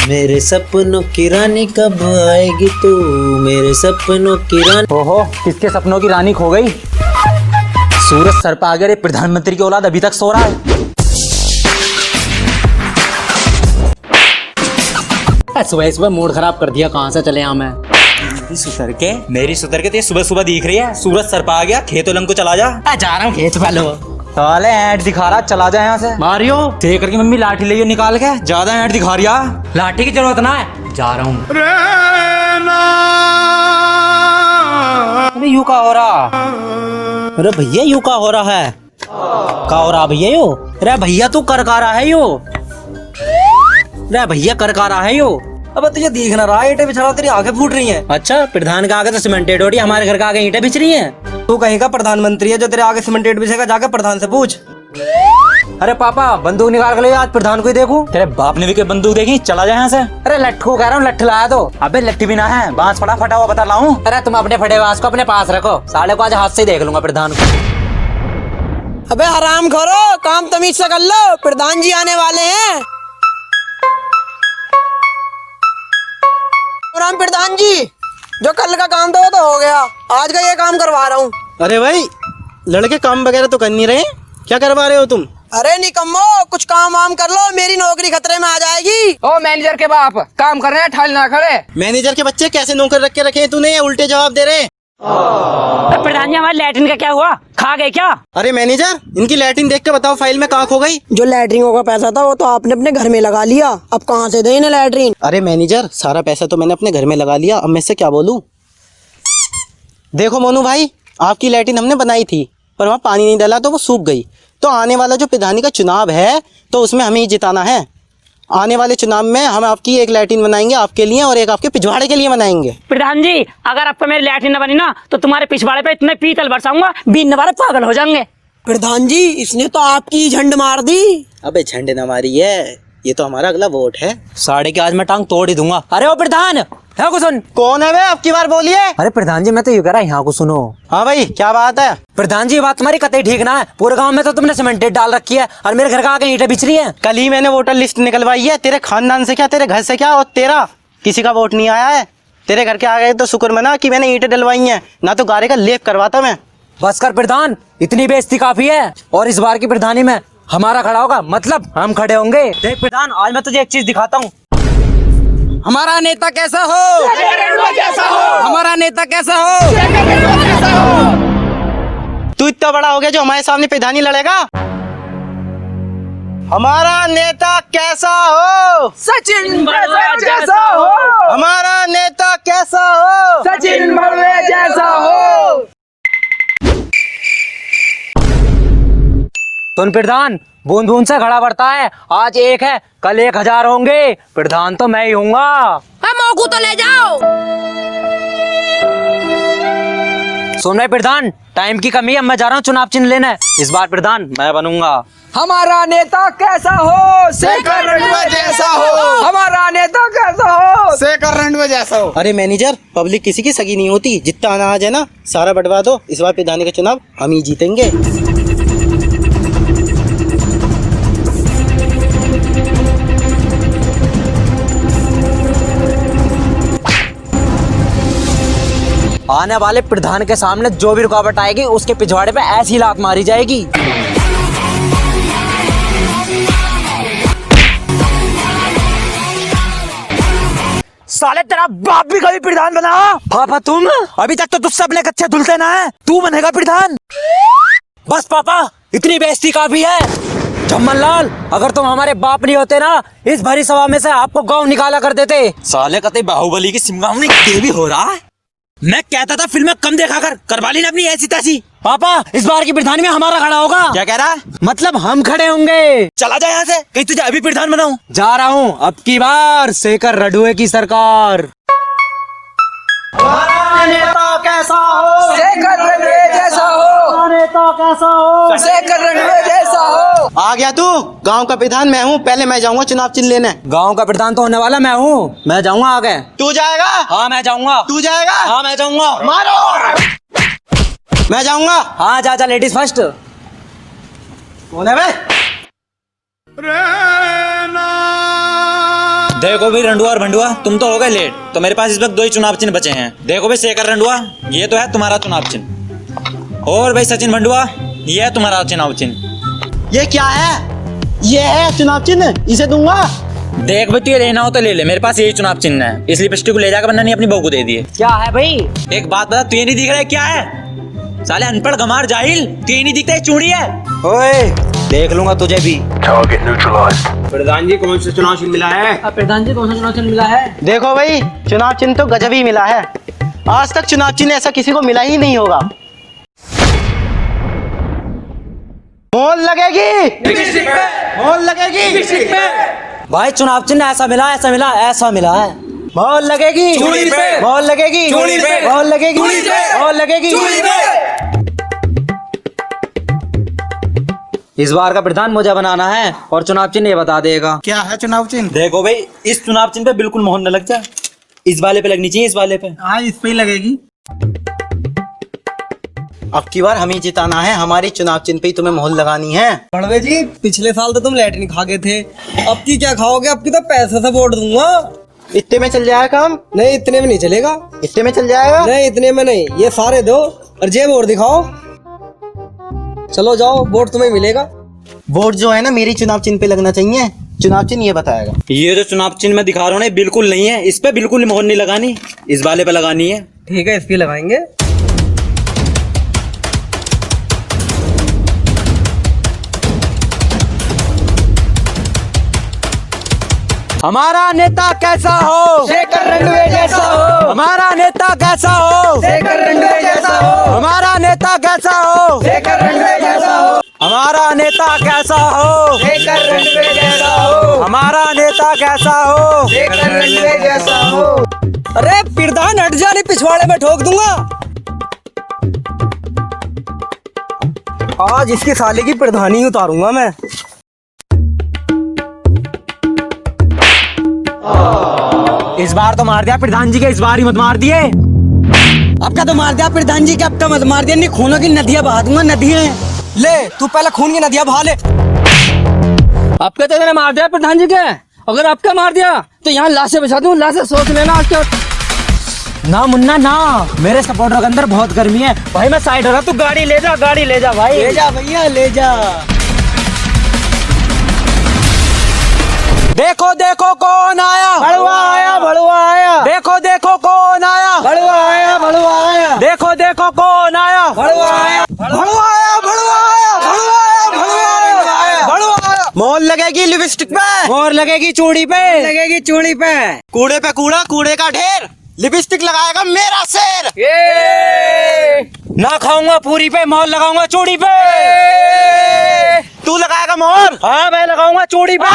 मेरे सपनों की रानी कब आएगी तू, मेरे सपनों की रानी। ओहो, किसके सपनों की रानी खो गई? सूरज सर पे आ गया रे, प्रधानमंत्री की औलाद अभी तक सो रहा है। सुबह सुबह मूड खराब कर दिया, कहाँ से चले यहाँ मैं। मेरी सुतर के सुबह सुबह दिख रही है। सूरज सर पे आ गया, खेत उलंग को चला जा। जा रहा हूँ खेत वालो। साले ऐड दिखा रहा, चला जा यहाँ से। मारियो देख करके मम्मी लाठी ले निकाल के, ज्यादा ऐड दिखा रही है। लाठी की जरूरत ना है, जा रहा हूँ। अरे यू का हो रहा? अरे भैया यू का हो रहा है? का हो रहा भैया यो? अरे भैया तू कर का रहा है यो? अरे भैया कर का रहा है यो? अब तुझे दिख ना रहा, ईंटें बिछा तेरी आंखें फूट रही हैं। अच्छा, प्रधान का आगे तो सीमेंटेड हो रही है, हमारे घर का आगे ईंटें बिछ रही हैं। तू कहीं का प्रधानमंत्री है जो तेरे आगे सीमेंटेड बिछेगा? जाके प्रधान से पूछ। अरे पापा, बंदूक निकाल के ले, आज प्रधान को ही देखूं। तेरे बाप ने भी कोई बंदूक देखी? चला जा यहाँ से। अरे लट्ठू कह रहा हूँ, लट्ठ लाया तो। अबे लट्ठी भी ना है, बांस पड़ा फटा हुआ बता लाऊं? अरे तुम अपने फटे बांस को अपने पास रखो, साले को आज हाथ से देख लूंगा प्रधान को। अबे हराम खोरो, काम तमीज से कर लो, प्रधान जी आने वाले हैं। राम प्रधान जी, जो कल का काम था वो तो हो गया, आज का ये काम करवा रहा हूँ। अरे भाई, लड़के काम वगैरह तो कर नहीं रहे, क्या करवा रहे हो तुम? अरे निकम्मो, कुछ काम वाम कर लो, मेरी नौकरी खतरे में आ जाएगी। ओ मैनेजर के बाप, काम कर रहे हैं, ठाल ना खड़े। मैनेजर के बच्चे कैसे नौकर रख के रखे तूने? उल्टे जवाब दे रहे। प्रधान जी, हमारे लैट्रिन का क्या हुआ? खा गए क्या? अरे मैनेजर, इनकी लैट्रिन देख के बताओ फाइल में कहाँ खो गई? जो लैट्रिन का पैसा था वो तो आपने अपने घर में लगा लिया, अब कहाँ से दें इन्हें लैट्रिन? अरे मैनेजर, सारा पैसा तो मैंने अपने घर में लगा लिया, अब मैं इससे क्या बोलूं? देखो मोनू भाई, आपकी लैट्रिन हमने बनाई थी, पर वहाँ पानी नहीं डाला तो वो सूख गई। तो आने वाला जो प्रधानी का चुनाव है तो उसमें हमें ही जिताना है। आने वाले चुनाव में हम आपकी एक लैट्रिन बनाएंगे आपके लिए और एक आपके पिछवाड़े के लिए बनाएंगे। प्रधान जी, अगर आपको मेरी लैट्रिन न बनी ना तो तुम्हारे पिछवाड़े पे इतने पीतल बरसाऊंगा, बीन वाले पागल हो जाएंगे। प्रधान जी, इसने तो आपकी झंड मार दी। अबे झंडे न मारी है, ये तो हमारा अगला वोट है। साढ़े के आज मैं टांग तोड़ ही दूंगा। अरे ओ प्रधान, यहाँ को सुन। कौन है वे? अब की बार बोलिए। अरे प्रधान जी, मैं तो ये कह रहा यहाँ को सुनो। हाँ भाई, क्या बात है? प्रधान जी, ये बात तुम्हारी कतई ठीक ना है। पूरे गांव में तो तुमने सीमेंटेड डाल रखी है और मेरे घर का आगे ईंटें बिछ रही हैं। कल ही मैंने वोटर लिस्ट निकलवाई है, तेरे खानदान से क्या, तेरे घर से क्या, और तेरा किसी का वोट नहीं आया है। तेरे घर के आगे तो शुक्र मना कि मैंने ईंटें डलवाई हैं, ना तो गारे का लेप करवाता मैं। बस कर प्रधान, इतनी बेइज्जती काफी है। और इस बार की प्रधानी में हमारा खड़ा होगा, मतलब हम खड़े होंगे। देख प्रधान, आज मैं तुझे एक चीज दिखाता हूँ। हमारा नेता कैसा हो? हमारा नेता कैसा हो? तू इतना बड़ा हो गया जो हमारे सामने प्रधानी लड़ेगा? हमारा नेता कैसा हो? सचिन जैसा हो। हमारा नेता कैसा हो? सचिन भड़वे जैसा हो। सुन प्रधान, बूंद बूंद से घड़ा बढ़ता है, आज एक है कल 1000 होंगे। प्रधान तो मैं ही हूँगा। मौकू तो ले जाओ। सुन रहे प्रधान, टाइम की कमी है, मैं जा रहा हूँ चुनाव चिन्ह लेने। इस बार प्रधान मैं बनूंगा। हमारा नेता कैसा हो? शेखर रणवे जैसा हो। हमारा नेता कैसा हो? शेखर रणवे जैसा हो। अरे मैनेजर, पब्लिक किसी की सगी नहीं होती, जितना अनाज है ना सारा बंटवा दो, इस बार प्रधानी का चुनाव हम ही जीतेंगे। आने वाले प्रधान के सामने जो भी रुकावट आएगी उसके पिछवाड़े पे ऐसी लात मारी जाएगी। साले, तेरा बाप भी कभी प्रधान बना? पापा तुम अभी तक तो तुझसे अपने कच्चे धुलते ना है, तू बनेगा प्रधान। बस पापा, इतनी बेइज्जती काफी है। झम्मन लाल, अगर तुम हमारे बाप नहीं होते ना, इस भरी सभा में से आपको गांव निकाला कर देते। साले कतई बाहुबली की सिमगांव में देवी हो रहा है। मैं कहता था फिल्में कम देखा कर, करवा ली ना अपनी ऐसी तैसी। पापा, इस बार की प्रधानी में हमारा खड़ा होगा। क्या कह रहा है? मतलब हम खड़े होंगे। चला जा यहाँ से, कहीं तुझे अभी प्रधान बनाऊं। जा रहा हूँ, अब की बार शेखर रडुए की सरकार। हमारा नेता कैसा हो? शेखर रणवे जैसा हो। नेता कैसा हो? शेखर रणवे जैसा हो। आ गया तू? गांव का प्रधान मैं हूँ, पहले मैं जाऊंगा चुनाव चिन्ह लेने। गांव का प्रधान तो होने वाला मैं हूँ, मैं जाऊंगा आगे। तू जाएगा? हाँ मैं जाऊंगा। तू जाएगा? हाँ मैं जाऊंगा। मारो। मैं जाऊंगा। हाँ जा जा, लेडीज फर्स्ट। कौन है बे? देखो भाई रंडुआ और भंडुआ, तुम तो हो गए लेट, तो मेरे पास इस वक्त 2 ही चुनाव चिन्ह बचे हैं। देखो भाई शेखर रंडुआ, ये तो है तुम्हारा चुनाव चिन्ह, और भाई सचिन भंडुआ, ये है तुम्हारा चुनाव चिन्ह। ये क्या है? ये है चुनाव चिन्ह, इसे दूंगा। देख भाई तुझे लेना हो तो ले ले, मेरे पास यही चुनाव चिन्ह है, इस लिपस्टिक को ले जाकर वरना नहीं अपनी बहू को दे दिए। क्या है भाई? एक बात बता, तुझे नहीं दिख रहा है क्या है? साले अनपढ़ गमार जाहिल, तुझे नहीं दिखता है चूड़ी है? ओए देख लूंगा तुझे भी। प्रधान जी कौन सा चुनाव चिन्ह मिला है? प्रधान जी कौन सा चुनाव चिन्ह मिला है? देखो भाई, चुनाव चिन्ह तो गजब ही मिला है। आज तक चुनाव चिन्ह ऐसा किसी को मिला ही नहीं होगा। मोहर लगेगी, मोहर लगेगी। भाई चुनाव चिन्ह ऐसा मिला, ऐसा मिला, ऐसा मिला है। मोहर लगेगी चूड़ी पे। मोहर लगेगी चूड़ी पे। मोहर लगेगी चूड़ी पे। मोहर लगेगी। इस बार का प्रधान मुझे बनाना है और चुनाव चिन्ह ये बता देगा। क्या है चुनाव चिन्ह? देखो भाई, इस चुनाव चिन्ह पे बिल्कुल मोहर न लग जाए, इस वाले पे लगनी चाहिए, इस वाले पे। हाँ, इस पे ही लगेगी। अब की बार हमें जिताना है, हमारी चुनाव चिन्ह पे ही तुम्हें मोहर लगानी है। बड़वे जी, पिछले साल तो तुम लैट्रिन खा गए थे, अब की क्या खाओगे? अब की तो पैसे से वोट दूंगा। इतने में चल जाएगा काम? नहीं, इतने में नहीं चलेगा। इतने में चल जाएगा? नहीं, इतने में नहीं, ये सारे दो और जेब और दिखाओ। चलो जाओ, वोट तुम्हें मिलेगा। वोट जो है ना मेरी चुनाव चिन्ह पे लगना चाहिए, चुनाव चिन्ह ये बताएगा। ये जो चुनाव चिन्ह मैं दिखा रहा हूँ ना, बिल्कुल नहीं है, इस पे बिल्कुल मोहर नहीं लगानी, इस वाले पे लगानी है। ठीक है, इस पे लगाएंगे। हमारा नेता कैसा हो? शेखर रंडवे जैसा हो। हमारा नेता कैसा हो? शेखर रंडवे जैसा हो। हमारा नेता कैसा हो? शेखर रंडवे जैसा हो। हमारा नेता कैसा हो? शेखर रंडवे जैसा हो। हमारा नेता कैसा हो? शेखर रंडवे जैसा हो। अरे प्रधान हट जा, नहीं पिछवाड़े में ठोक दूंगा। आज इसके साले की प्रधानी उतारूंगा मैं। इस बार तो मार दिया प्रधान जी के, इस बार ही मत मार दिए। अब का तो मार दिया प्रधान जी के, अब का मत मार दिया, नहीं खूनों की नदियां बहा दूंगा। नदियां ले, तू पहले खून की नदियां बहा ले। आपके तो मार दिया प्रधान जी के, अगर आपका मार दिया तो यहाँ लाशें बिछा दूं, लाशें सोच लेना आज के। ना मुन्ना ना, मेरे सपोर्टर के अंदर बहुत गर्मी है भाई, मैं साइड हो रहा, तू गाड़ी ले जा, गाड़ी ले जा भाई। ले जा भैया, ले जा। देखो देखो कौन आया, भड़ुआ आया, भड़ुआ आया। देखो देखो कौन आया, भड़ुआ आया, भड़ुआ आया। देखो देखो कौन आया, भड़ुआ आया, भड़ुआ आया, भड़ुआ आया, भड़ुआ आया, भड़ुआ आया, भड़ुआ आया। मोहर लगेगी लिपस्टिक पे, मोहर लगेगी चूड़ी पे, लगेगी चूड़ी पे। कूड़े पे कूड़ा, कूड़े का ढेर, लिपस्टिक लगाएगा मेरा शेर। ना खाऊंगा पूरी पे, मोहर लगाऊंगा चूड़ी पे। तू लगाएगा मोहर? हाँ मैं लगाऊंगा चूड़ी पे।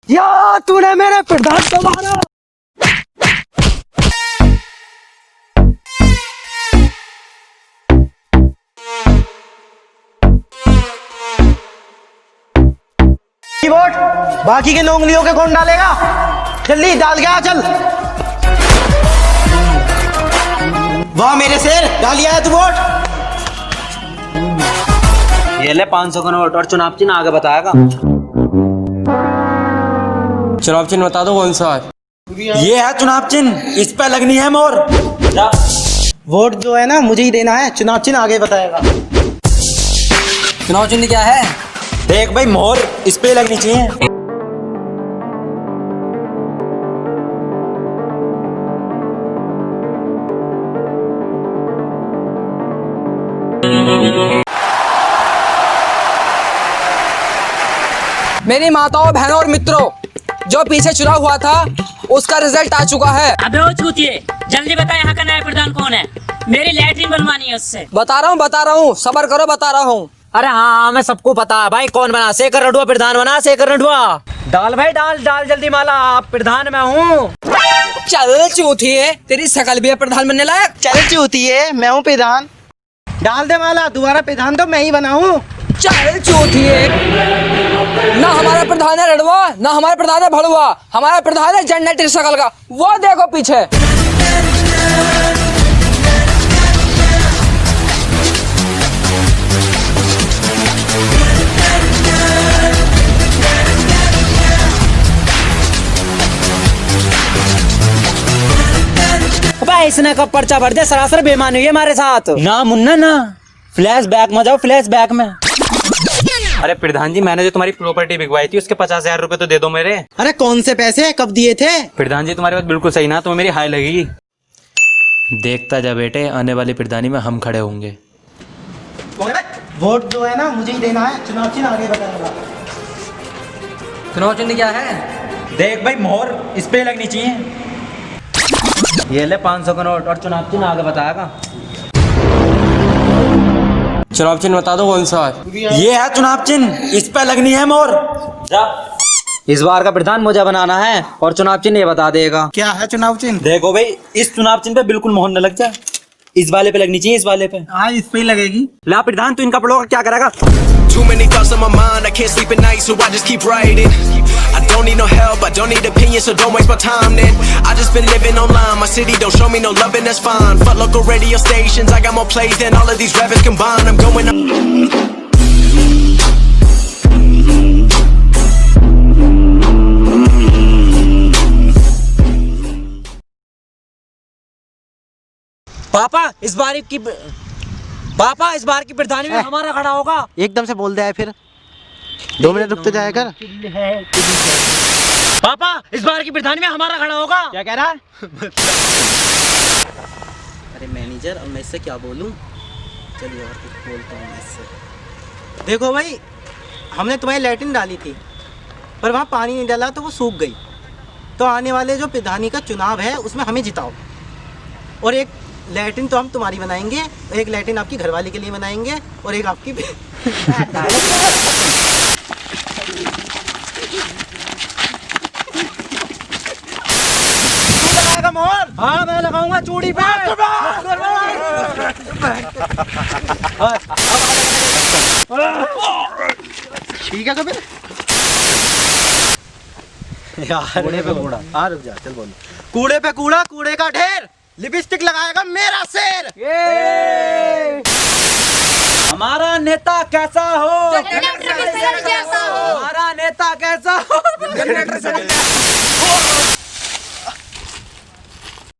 या तूने मेरे प्रधान को मारा। वोट बाकी के 9 उंगलियों के कौन डालेगा? जल्दी डाल गया, चल। वाह मेरे शेर, डालिया है तू वोट। ये ले 500 का नोट और चुनाव चिन्ह आगे बताएगा। चुनाव चिन्ह बता दो कौन सा है? ये है चुनाव चिन्ह, इस पे लगनी है मोहर। वोट जो है ना मुझे ही देना है, चुनाव चिन्ह आगे बताएगा। चुनाव चिन्ह क्या है? देख भाई, मोहर इस पे लगनी चाहिए। मेरी माताओं, बहनों और मित्रों, जो पीछे चुनाव हुआ था उसका रिजल्ट आ चुका है। अबे ओ चूतिए, जल्दी बता यहाँ का नया प्रधान कौन है? मेरी लैट्रिन बनवानी है उससे। बता रहा हूँ, सबर करो, बता रहा हूँ। अरे हाँ मैं सबको पता है भाई कौन बना, शेखर रंडुआ प्रधान बना, शेखर रंडुआ। डाल भाई डाल डाल जल्दी माला, आप प्रधान मैं हूँ। चल चूतिए, तेरी शकल भी है प्रधान बनने लायक। चल चूतिए, मैं हूँ प्रधान, डाल दे माला, दोबारा प्रधान तो मैं ही बना हूँ। चल चूतिए, ना हमारा प्रधान है रड़वा, ना हमारा प्रधान है भड़ुआ, हमारा प्रधान है जनरेटर शकल का, वो देखो पीछे। इसने कब पर्चा भर दिया, सरासर बेईमानी हुई है हमारे साथ। ना मुन्ना ना, फ्लैश बैक में जाओ, फ्लैश बैक में। अरे प्रधान जी, मैंने जो तुम्हारी प्रॉपर्टी बिकवाई थी उसके 50,000 रुपए तो दे दो मेरे। अरे कौन से पैसे, कब दिए थे? प्रधान जी तुम्हारी बात बिल्कुल सही ना, तुम्हें मेरी हाय लगेगी। देखता जा बेटे, आने वाली प्रधानी में हम खड़े होंगे। वोट जो है ना मुझे ही देना है, चुनाव चिन्ह आगे बताऊंगा। चुनाव चिन्ह क्या है? देख भाई, मोहर इस पे लगनी चाहिए। ये ले 500 का नोट, और चुनाव चिन्ह आगे बताएगा। चुनाव चिन्ह बता दो कौन सा है। ये है चुनाव चिन्ह, इस पे लगनी है मोहर। जा, इस बार का प्रधान मुझे बनाना है, और चुनाव चिन्ह ये बता देगा। क्या है चुनाव चिन्ह? देखो भाई, इस चुनाव चिन्ह पे बिल्कुल मोहर न लग जाए, इस वाले पे लगनी चाहिए, इस वाले पे। हाँ, इस पे ही लगेगी। ला प्रधान, तू इन कपड़ों का क्या करेगा? Too many thoughts on my mind, I can't sleep at night, so I just keep writing. I don't need no help, I don't need opinions, so don't waste my time then. I just been living online, my city don't show me no love and that's fine. Fuck local radio stations, I got more plays than all of these rappers combined. I'm going up. पापा इस बार की प्रधानी में हमारा खड़ा होगा। एकदम से बोल दिया है फिर, 2 मिनट रुक तो जाया कर। पापा इस बार की प्रधानी में हमारा खड़ा होगा। क्या कह रहा है? अरे मैनेजर, अब मैं इससे क्या बोलूं? चलिए और कुछ बोलता हूँ मैं इससे। देखो भाई, हमने तुम्हारी लैट्रिन डाली थी, पर वहाँ पानी नहीं डाला तो वो सूख गई। तो आने वाले जो प्रधानी का चुनाव है उसमें हमें जिताओ, और एक लैट्रिन तो हम तुम्हारी बनाएंगे, एक लैट्रिन आपकी घरवाली के लिए बनाएंगे, और एक आपकी लगाएगा मोहर? हाँ मैं लगाऊंगा चूड़ी पे। ठीक है कभी यार। कूड़े पे कूड़ा, हाँ रुक जा, चल बोलो। कूड़े पे कूड़ा, कूड़े का ढेर, लिपस्टिक लगाएगा मेरा शेर। हमारा नेता कैसा हो? जनरेटर के सर जैसा हो। हमारा नेता कैसा हो? जनरेटर से